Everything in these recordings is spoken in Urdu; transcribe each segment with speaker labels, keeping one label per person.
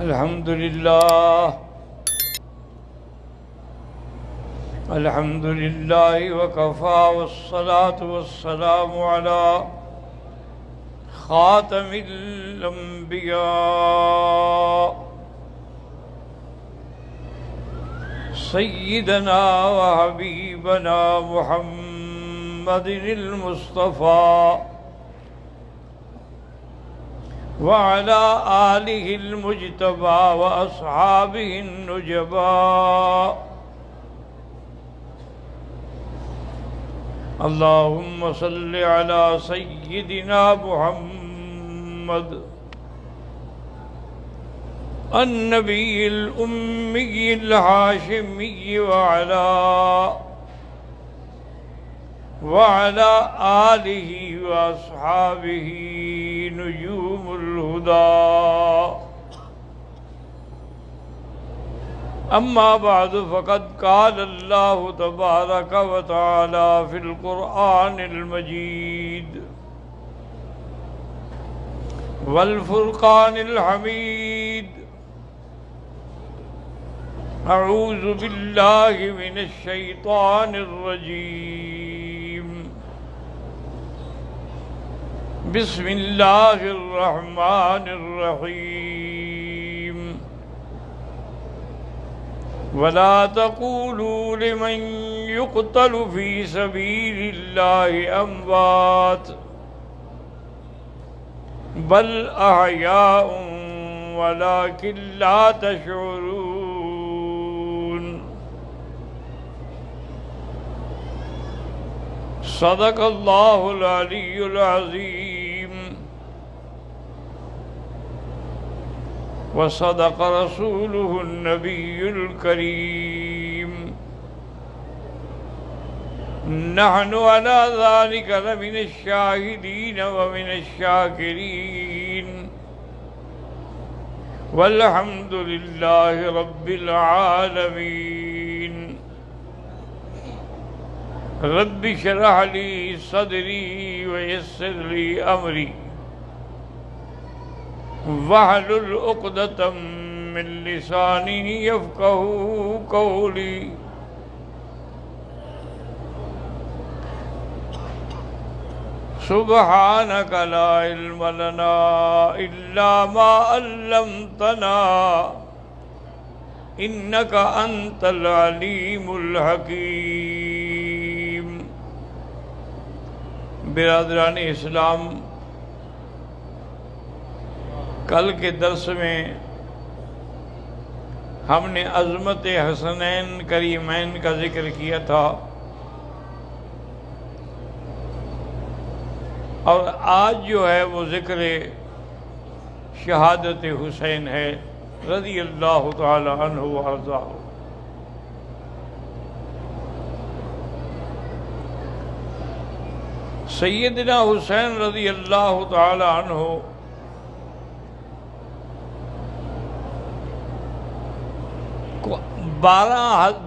Speaker 1: الحمد لله الحمد لله وكفى والصلاة والسلام على خاتم الأنبياء سيدنا وحبيبنا محمد المصطفى وعلى آله المجتبى وأصحابه النجبى اللهم صل على سيدنا محمد النبي الأمي الهاشمي وعلى آله وأصحابه نجوم الهدى أما بعد فقد قال الله تبارك وتعالى في القرآن المجيد والفرقان الحميد أعوذ بالله من الشيطان الرجيم بسم الله الرحمن الرحيم ولا تقولوا لمن يقتل في سبيل الله أموات بل أحياء ولكن لا تشعرون صدق الله العلي العظيم وصدق رسوله النبي الكريم نحن على ذلك لمن الشاهدين ومن الشاكرين والحمد لله رب العالمين رب اشرح لي صدري ويسر لي أمري واحلل عقدة من لساني يفقهوا قولي سبحانك لا علم لنا إلا ما علمتنا إنك أنت العليم الحكيم برادران اسلام، کل کے درس میں ہم نے عظمت حسنین کریمین کا ذکر کیا تھا، اور آج جو ہے وہ ذکر شہادت حسین ہے رضی اللہ تعالی عنہ وارضاہ۔ سیدنا حسین رضی اللہ تعالی عنہ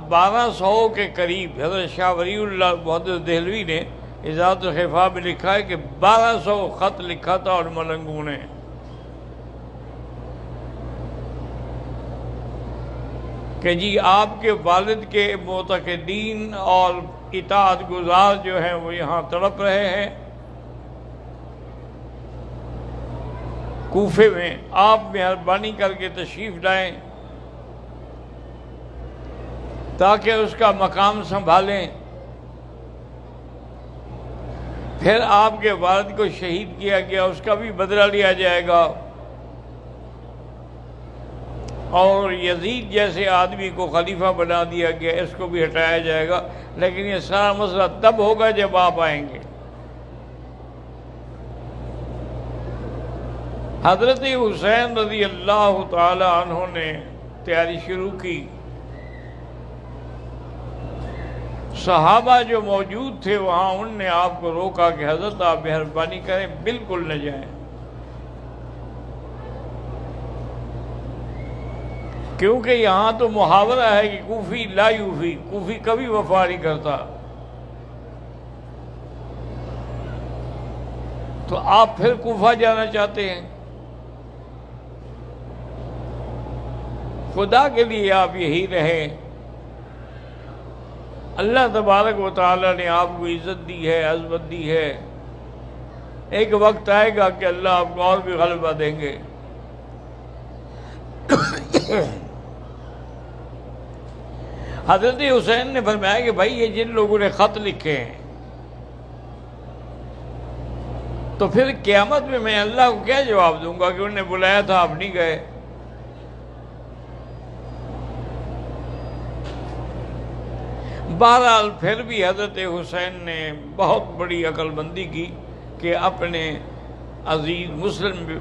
Speaker 1: بارہ سو کے قریب حضرت شاہ ولی اللہ محدث دہلوی نے اضاءۃ الخفا میں لکھا ہے کہ 1200 خط لکھا تھا اور ملنگوں نے۔ کہ جی آپ کے والد کے معتقدین اور اطاعت گزار جو ہیں وہ یہاں تڑپ رہے ہیں، کوفے میں آپ مہربانی کر کے تشریف لائیں تاکہ اس کا مقام سنبھالیں۔ پھر آپ کے والد کو شہید کیا گیا، اس کا بھی بدلہ لیا جائے گا، اور یزید جیسے آدمی کو خلیفہ بنا دیا گیا، اس کو بھی ہٹایا جائے گا، لیکن یہ سارا مسئلہ تب ہوگا جب آپ آئیں گے۔ حضرت حسین رضی اللہ تعالی عنہ نے تیاری شروع کی، صحابہ جو موجود تھے وہاں ان نے آپ کو روکا کہ حضرت آپ مہربانی کریں، بالکل نہ جائیں، کیونکہ یہاں تو محاورہ ہے کہ کوفی لا یوفی، کوفی کبھی وفا نہیں کرتا، تو آپ پھر کوفہ جانا چاہتے ہیں؟ خدا کے لیے آپ یہی رہیں. اللہ تبارک و تعالیٰ نے آپ کو عزت دی ہے، عظمت دی ہے. ایک وقت آئے گا کہ اللہ آپ کو اور بھی غلبہ دیں گے. حضرت حسین نے فرمایا کہ بھائی یہ جن لوگوں نے خط لکھے ہیں تو پھر قیامت میں اللہ کو کیا جواب دوں گا کہ انہوں نے بلایا تھا آپ نہیں گئے. بہرحال پھر بھی حضرت حسین نے بہت بڑی عقل مندی کی کہ اپنے عزیز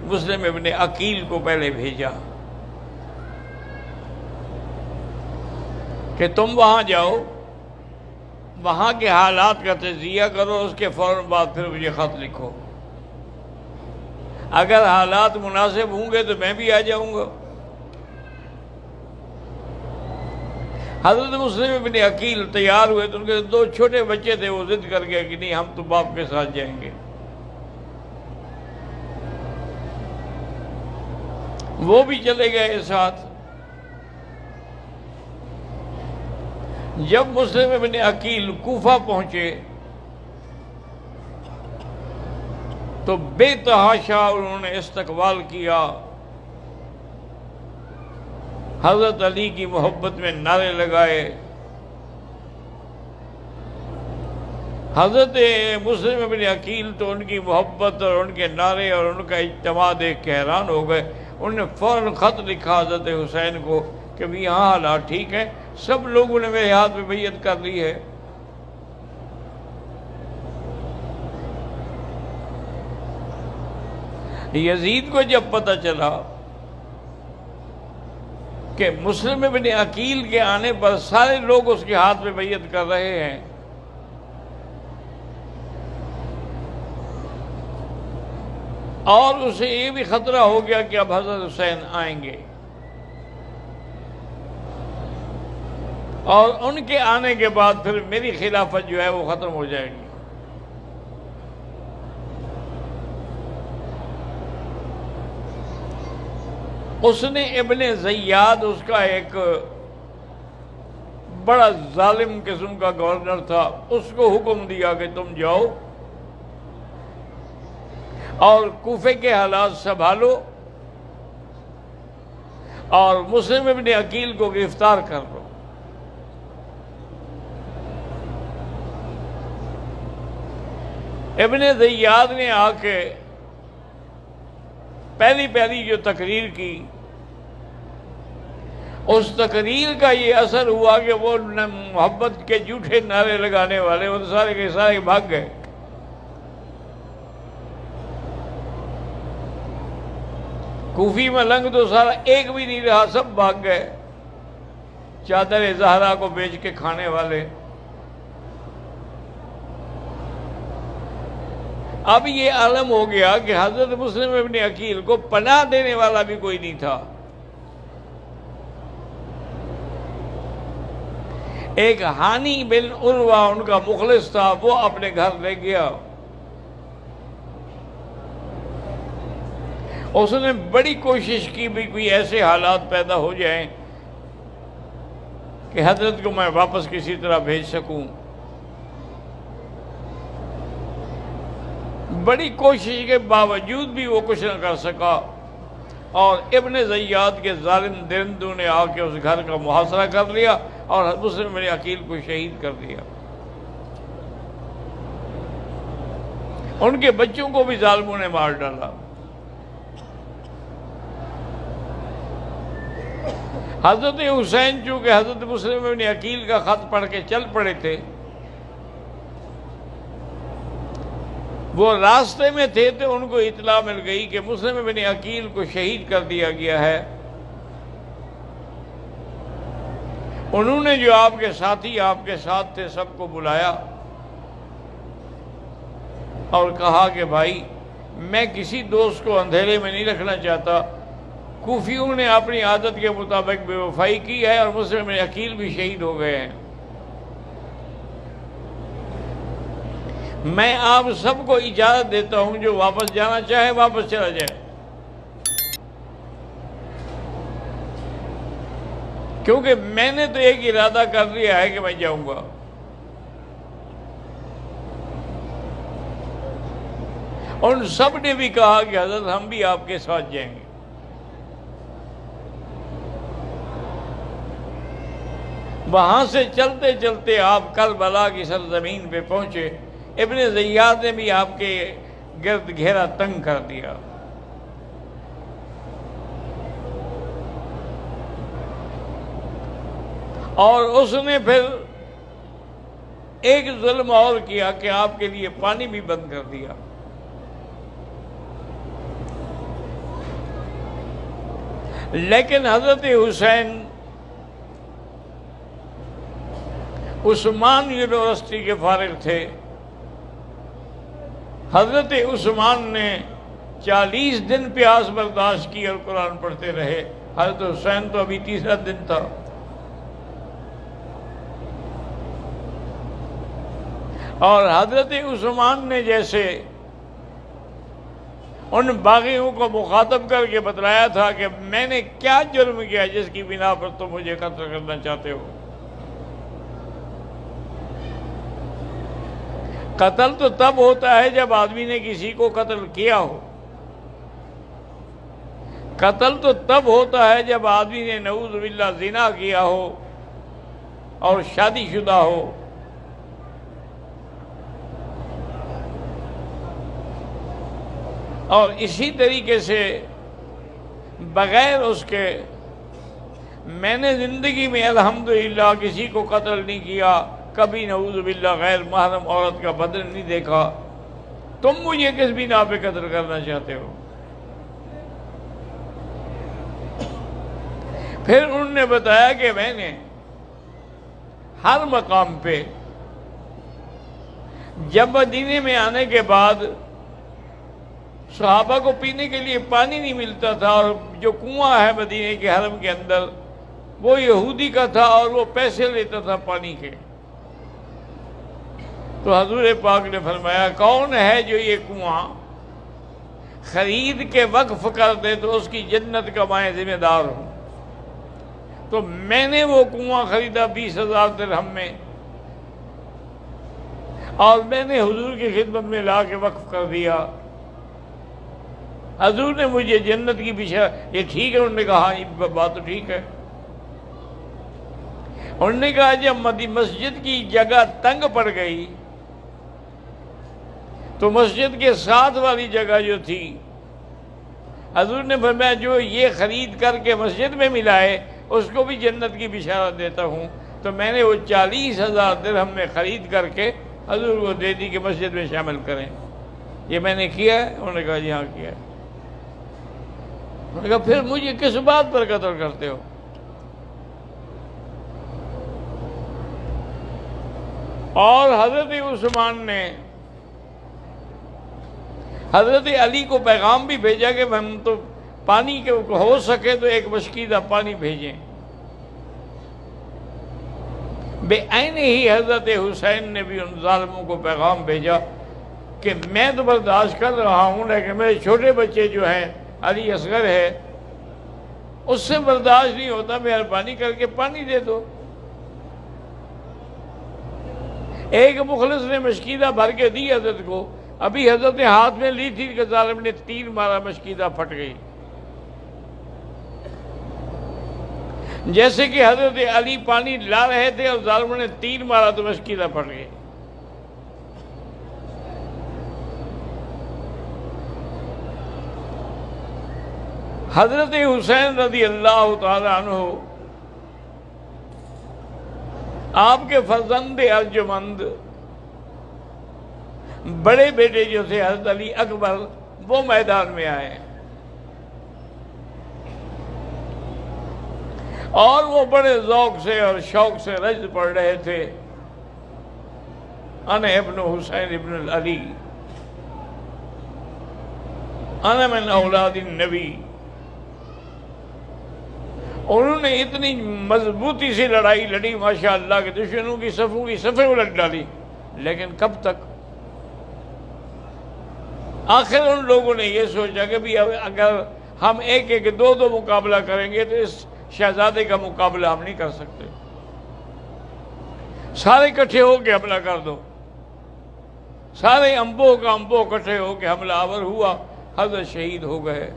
Speaker 1: مسلم ابن عقیل کو پہلے بھیجا کہ تم وہاں جاؤ، وہاں کے حالات کا تجزیہ کرو، اس کے فوراً بعد پھر مجھے خط لکھو. اگر حالات مناسب ہوں گے تو میں بھی آ جاؤں گا. حضرت مسلم ابن عقیل تیار ہوئے تو ان کے 2 چھوٹے بچے تھے، وہ ضد کر گئے کہ نہیں ہم تو باپ کے ساتھ جائیں گے. وہ بھی چلے گئے ساتھ. جب مسلم ابن عقیل کوفہ پہنچے تو بے تحاشا انہوں نے استقبال کیا. حضرت علی کی محبت میں نعرے لگائے. حضرت مسلم ابن عقیل تو ان کی محبت اور ان کے نعرے اور ان کا اجتماع دیکھ کے حیران ہو گئے. انہوں نے فوراً خط لکھا حضرت حسین کو کہ بھی یہاں حالات ٹھیک ہیں، سب لوگوں نے میرے ہاتھ میں بیعت کر لی ہے. یزید کو جب پتہ چلا کہ مسلم ابن عقیل کے آنے پر سارے لوگ اس کے ہاتھ میں بیعت کر رہے ہیں، اور اسے یہ بھی خطرہ ہو گیا کہ اب حضرت حسین آئیں گے، اور ان کے آنے کے بعد پھر میری خلافت جو ہے وہ ختم ہو جائے گی. اس نے ابن زیاد، اس کا ایک بڑا ظالم قسم کا گورنر تھا، اس کو حکم دیا کہ تم جاؤ اور کوفے کے حالات سنبھالو اور مسلم ابن عقیل کو گرفتار کر لو. ابن زیاد نے آ کے پہلی جو تقریر کی، اس تقریر کا یہ اثر ہوا کہ وہ محبت کے جھوٹے نعرے لگانے والے وہ سارے کے سارے بھاگ گئے. کوفی میں لنگ تو سارا ایک بھی نہیں رہا، سب بھاگ گئے، چادر زہرا کو بیچ کے کھانے والے. اب یہ عالم ہو گیا کہ حضرت مسلم ابن عقیل کو پناہ دینے والا بھی کوئی نہیں تھا. ایک ہانی بن عروہ ان کا مخلص تھا، وہ اپنے گھر لے گیا. اس نے بڑی کوشش کی بھی کوئی ایسے حالات پیدا ہو جائیں کہ حضرت کو میں واپس کسی طرح بھیج سکوں. بڑی کوشش کے باوجود بھی وہ کچھ نہ کر سکا، اور ابن زیاد کے ظالم درندوں نے آ کے اس گھر کا محاصرہ کر لیا اور مسلم ابن عقیل کو شہید کر دیا. ان کے بچوں کو بھی ظالموں نے مار ڈالا. حضرت حسین چونکہ حضرت مسلم ابن عقیل کا خط پڑھ کے چل پڑے تھے، وہ راستے میں تھے تو ان کو اطلاع مل گئی کہ مسلم ابن عقیل کو شہید کر دیا گیا ہے. انہوں نے جو آپ کے ساتھی آپ کے ساتھ تھے سب کو بلایا اور کہا کہ بھائی میں کسی دوست کو اندھیرے میں نہیں رکھنا چاہتا. کوفیوں نے اپنی عادت کے مطابق بے وفائی کی ہے اور مسلم ابن عقیل بھی شہید ہو گئے ہیں. میں آپ سب کو اجازت دیتا ہوں جو واپس جانا چاہے واپس چلا جائے. کیونکہ میں نے تو ایک ارادہ کر لیا ہے کہ میں جاؤں گا. ان سب نے بھی کہا کہ حضرت ہم بھی آپ کے ساتھ جائیں گے. وہاں سے چلتے چلتے آپ کربلا کی سرزمین پہ پہنچے. ابن زیاد نے بھی آپ کے گرد گھیرا تنگ کر دیا. اور اس نے پھر ایک ظلم اور کیا کہ آپ کے لیے پانی بھی بند کر دیا. لیکن حضرت حسین عثمان یونیورسٹی کے فارغ تھے. حضرت عثمان نے 40 دن پیاس برداشت کی اور قرآن پڑھتے رہے. حضرت حسین تو ابھی تیسرا دن تھا. اور حضرت عثمان نے جیسے ان باغیوں کو مخاطب کر کے بتلایا تھا کہ میں نے کیا جرم کیا جس کی بنا پر تم مجھے قتل کرنا چاہتے ہو. قتل تو تب ہوتا ہے جب آدمی نے کسی کو قتل کیا ہو. قتل تو تب ہوتا ہے جب آدمی نے نعوذ باللہ زنا کیا ہو اور شادی شدہ ہو. اور اسی طریقے سے بغیر اس کے میں نے زندگی میں الحمدللہ کسی کو قتل نہیں کیا، کبھی نعوذ باللہ غیر محرم عورت کا بدن نہیں دیکھا. تم مجھے کس بنا پہ قتل کرنا چاہتے ہو؟ پھر انہوں نے بتایا کہ میں نے ہر مقام پہ جب مدینے میں آنے کے بعد صحابہ کو پینے کے لیے پانی نہیں ملتا تھا، اور جو کنواں ہے مدینے کے حرم کے اندر وہ یہودی کا تھا اور وہ پیسے لیتا تھا پانی کے. تو حضور پاک نے فرمایا کون ہے جو یہ کنواں خرید کے وقف کر دے تو اس کی جنت کا میں ذمہ دار ہوں. تو میں نے وہ کنواں خریدا 20,000 درہم میں، اور میں نے حضور کی خدمت میں لا کے وقف کر دیا. حضور نے مجھے جنت کی بشارت. یہ ٹھیک ہے؟ انہوں نے کہا یہ بات تو ٹھیک ہے. انہوں نے کہا جب مسجد کی جگہ تنگ پڑ گئی تو مسجد کے ساتھ والی جگہ جو تھی حضور نے فرمایا جو یہ خرید کر کے مسجد میں ملائے اس کو بھی جنت کی بشارت دیتا ہوں. تو میں نے وہ 40,000 درہم میں خرید کر کے حضور کو دے دی کہ مسجد میں شامل کریں. یہ میں نے کیا ہے؟ انہوں نے کہا جی ہاں کیا ہے. انہوں نے کہا پھر مجھے کس بات پر قتل کرتے ہو؟ اور حضرت عثمان نے حضرت علی کو پیغام بھی بھیجا کہ ہم تو پانی کے ہو سکے تو ایک مشکیدہ پانی بھیجیں. بے عین ہی حضرت حسین نے بھی ان ظالموں کو پیغام بھیجا کہ میں تو برداشت کر رہا ہوں لیکن میرے چھوٹے بچے جو ہیں علی اصغر ہے اس سے برداشت نہیں ہوتا، مہربانی کر کے پانی دے دو. ایک مخلص نے مشکیدہ بھر کے دی حضرت کو. ابھی حضرت نے ہاتھ میں لی تھی کہ ظالم نے تیر مارا، مشکیدہ پھٹ گئی. جیسے کہ حضرت علی پانی لا رہے تھے اور ظالم نے تیر مارا تو مشکیدہ پھٹ گئی. حضرت حسین رضی اللہ تعالی عنہ آپ کے فرزند ارجمند بڑے بیٹے جو تھے حضرت علی اکبر وہ میدان میں آئے اور وہ بڑے ذوق سے اور شوق سے رجز پڑھ رہے تھے انا ابن حسین ابن علی انا من اولاد النبی. انہوں نے اتنی مضبوطی سے لڑائی لڑی ماشاءاللہ کہ دشمنوں کی صفوں کی صفیں الٹ ڈالی. لیکن کب تک؟ آخر ان لوگوں نے یہ سوچا کہ بھی اگر ہم ایک ایک دو مقابلہ کریں گے تو اس شہزادے کا مقابلہ ہم نہیں کر سکتے، سارے اکٹھے ہو کے حملہ کر دو۔ سارے انبوں کا انبوں اکٹھے ہو کے حملہ آور ہوا، حضرت شہید ہو گئے۔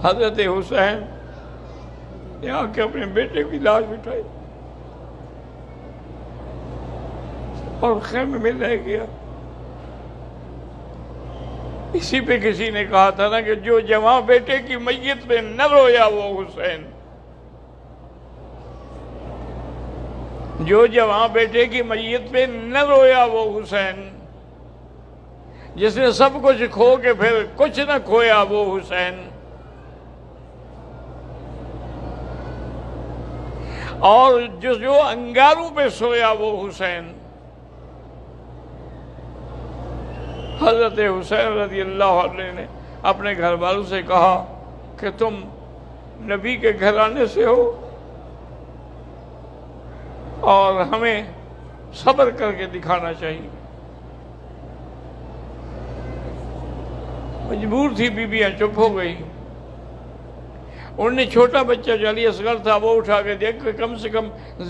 Speaker 1: حضرت حسین نے آ کے اپنے بیٹے کی لاش بٹھائی اور خیمے میں رہ گیا۔ اسی پہ کسی نے کہا تھا نا کہ جو جوان بیٹے کی میت پہ نہ رویا وہ حسین، جو جوان بیٹے کی میت پہ نہ رویا وہ حسین، جس نے سب کچھ کھو کے پھر کچھ نہ کھویا وہ حسین، اور جو انگاروں پہ سویا وہ حسین۔ حضرت حسین رضی اللہ عنہ نے اپنے گھر والوں سے کہا کہ تم نبی کے گھرانے سے ہو اور ہمیں صبر کر کے دکھانا چاہیے۔ مجبور تھی بیویاں، چپ ہو گئی۔ انہوں نے چھوٹا بچہ جو علی اصغر تھا وہ اٹھا کے دیکھ کہ کم سے کم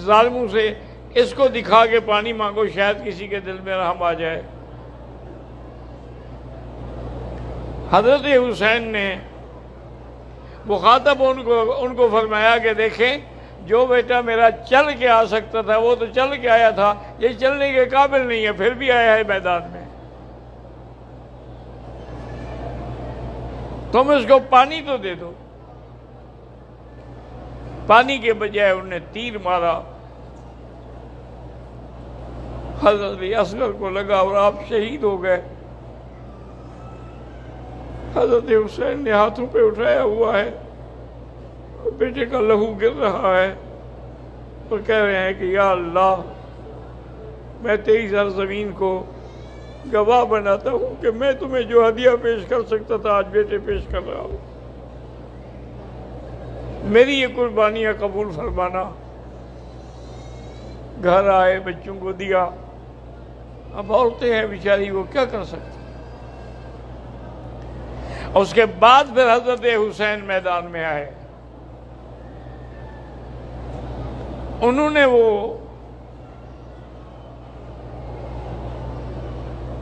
Speaker 1: ظالموں سے اس کو دکھا کے پانی مانگو، شاید کسی کے دل میں رحم آ جائے۔ حضرت حسین نے مخاطب ان کو فرمایا کہ دیکھیں، جو بیٹا میرا چل کے آ سکتا تھا وہ تو چل کے آیا تھا، یہ چلنے کے قابل نہیں ہے، پھر بھی آیا ہے میدان میں، تم اس کو پانی تو دے دو۔ پانی کے بجائے انہوں نے تیر مارا، حضرت اصغر کو لگا اور آپ شہید ہو گئے۔ حضرت حسین نے ہاتھوں پہ اٹھایا ہوا ہے، بیٹے کا لہو گر رہا ہے، اور کہہ رہے ہیں کہ یا اللہ، میں تیری سرزمین کو گواہ بناتا ہوں کہ میں تمہیں جو ہدیہ پیش کر سکتا تھا آج بیٹے پیش کر رہا ہوں، میری یہ قربانیاں قبول فرمانا۔ گھر آئے، بچوں کو دیا۔ اب عورتیں ہیں بیچاری، وہ کیا کر سکتی۔ اور اس کے بعد پھر حضرت حسین میدان میں آئے۔ انہوں نے وہ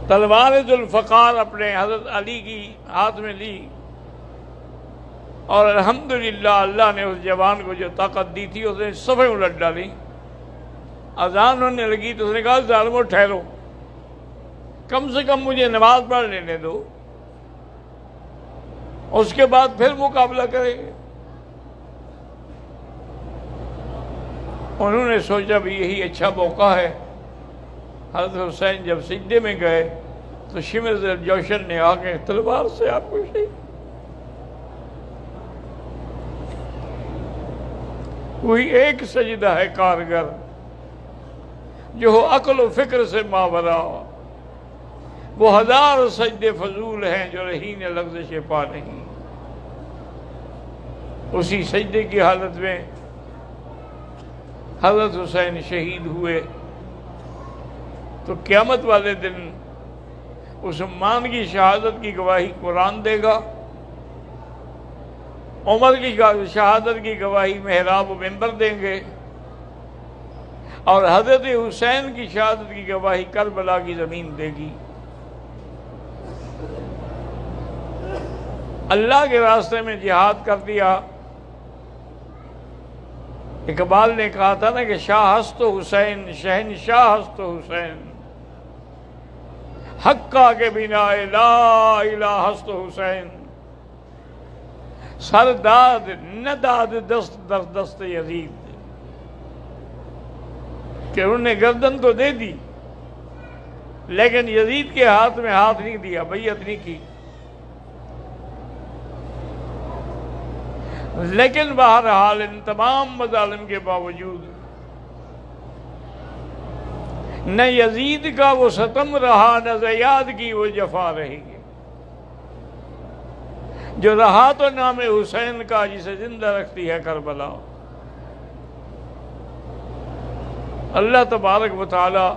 Speaker 1: تلوار ذوالفقار اپنے حضرت علی کی ہاتھ میں لی، اور الحمدللہ اللہ نے اس جوان کو جو طاقت دی تھی اس نے صفیں الٹ ڈالی۔ اذان ہونے لگی تو اس نے کہا ظالمو ٹھہرو، کم سے کم مجھے نماز پڑھ لینے دو، اس کے بعد پھر مقابلہ کریں گے۔ انہوں نے سوچا بھی یہی اچھا موقع ہے۔ حضرت حسین جب سجدے میں گئے تو شمر جوشن نے آ کے تلوار سے آپ کو شہید۔ وہی ایک سجدہ ہے کارگر جو ہو عقل و فکر سے ماورا، وہ ہزار سجدے فضول ہیں جو رہین لغزش پا نہیں۔ اسی سجدے کی حالت میں حضرت حسین شہید ہوئے تو قیامت والے دن عثمان کی شہادت کی گواہی قرآن دے گا، عمر کی شہادت کی گواہی محراب و منبر دیں گے، اور حضرت حسین کی شہادت کی گواہی کربلا کی زمین دے گی۔ اللہ کے راستے میں جہاد کر دیا۔ اقبال نے کہا تھا نا کہ شاہ ہست حسین شہنشاہ ہست حسین، حقہ کے بنا لا الہ ہست حسین، سر داد نہ داد دست در دست یزید، کہ انہوں نے گردن تو دے دی لیکن یزید کے ہاتھ میں ہاتھ نہیں دیا، بیعت نہیں کی۔ لیکن بہرحال ان تمام مظالم کے باوجود نہ یزید کا وہ ستم رہا، نہ زیاد کی وہ جفا رہی گی۔ جو رہا تو نام حسین کا، جسے زندہ رکھتی ہے کربلا۔ اللہ تبارک و تعالی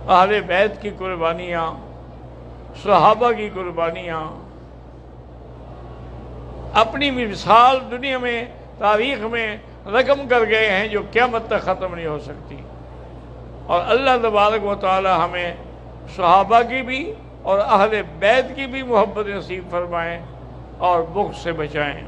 Speaker 1: اہل بیت کی قربانیاں، صحابہ کی قربانیاں، اپنی مثال دنیا میں تاریخ میں رقم کر گئے ہیں جو قیامت تک ختم نہیں ہو سکتی۔ اور اللہ تبارک و تعالی ہمیں صحابہ کی بھی اور اہل بیت کی بھی محبت نصیب فرمائیں اور بغض سے بچائیں۔